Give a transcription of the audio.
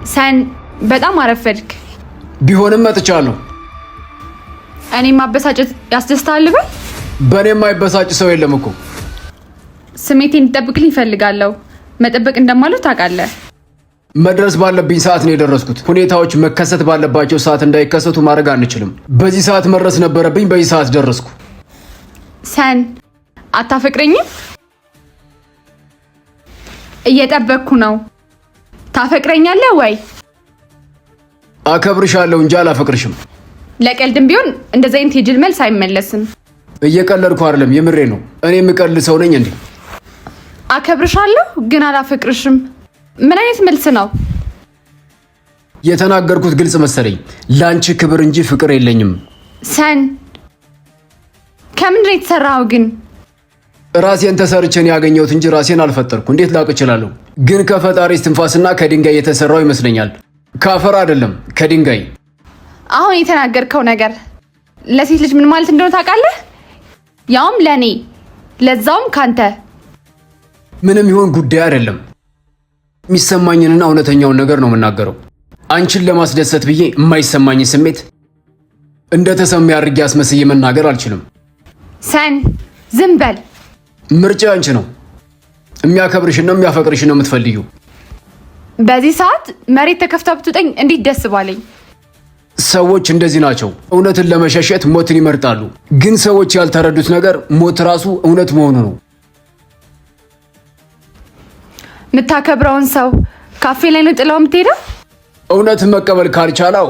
ሰን በጣም አረፈድክ። ቢሆንም መጥቻለሁ። እኔ ማበሳጨት ያስደስታል በል። በእኔ የማይበሳጭ ሰው የለም እኮ። ስሜቴን እንድጠብቅልኝ እፈልጋለሁ። መጠበቅ እንደማለው ታውቃለህ። መድረስ ባለብኝ ሰዓት ነው የደረስኩት። ሁኔታዎች መከሰት ባለባቸው ሰዓት እንዳይከሰቱ ማድረግ አንችልም። በዚህ ሰዓት መድረስ ነበረብኝ፣ በዚህ ሰዓት ደረስኩ። ሰን አታፈቅረኝም? እየጠበቅኩ ነው። ታፈቅረኛለህ ወይ? አከብርሻለሁ እንጂ አላፈቅርሽም። ለቀልድም ቢሆን እንደዚህ አይነት የጅል መልስ አይመለስም። እየቀለድኩ አይደለም፣ የምሬ ነው። እኔ የምቀልድ ሰው ነኝ እንዴ? አከብርሻለሁ ግን አላፈቅርሽም። ምን አይነት መልስ ነው? የተናገርኩት ግልጽ መሰለኝ። ላንቺ ክብር እንጂ ፍቅር የለኝም። ሰን ከምንድን ነው የተሰራው ግን? ራሴን ተሰርቼን ያገኘሁት እንጂ ራሴን አልፈጠርኩ። እንዴት ላውቅ እችላለሁ? ግን ከፈጣሪ እስትንፋስና ከድንጋይ የተሰራው ይመስለኛል። ከአፈር አይደለም፣ ከድንጋይ። አሁን የተናገርከው ነገር ለሴት ልጅ ምን ማለት እንደሆነ ታውቃለህ? ያውም ለኔ፣ ለዛውም ካንተ። ምንም ይሁን ጉዳይ አይደለም። የሚሰማኝንና እውነተኛውን ነገር ነው የምናገረው። አንቺን ለማስደሰት ብዬ የማይሰማኝን ስሜት እንደተሰማ አድርጌ አስመስዬ መናገር አልችልም። ሰን ዝም በል። ምርጫ አንቺ ነው። የሚያከብርሽና የሚያፈቅርሽ ነው የምትፈልጊው። በዚህ ሰዓት መሬት ተከፍታ ብትውጠኝ እንዴት ደስ ባለኝ። ሰዎች እንደዚህ ናቸው። እውነትን ለመሸሸት ሞትን ይመርጣሉ። ግን ሰዎች ያልተረዱት ነገር ሞት ራሱ እውነት መሆኑ ነው። የምታከብረውን ሰው ካፌ ላይ ነው ጥላው የምትሄደው? እውነትን መቀበል ካልቻለው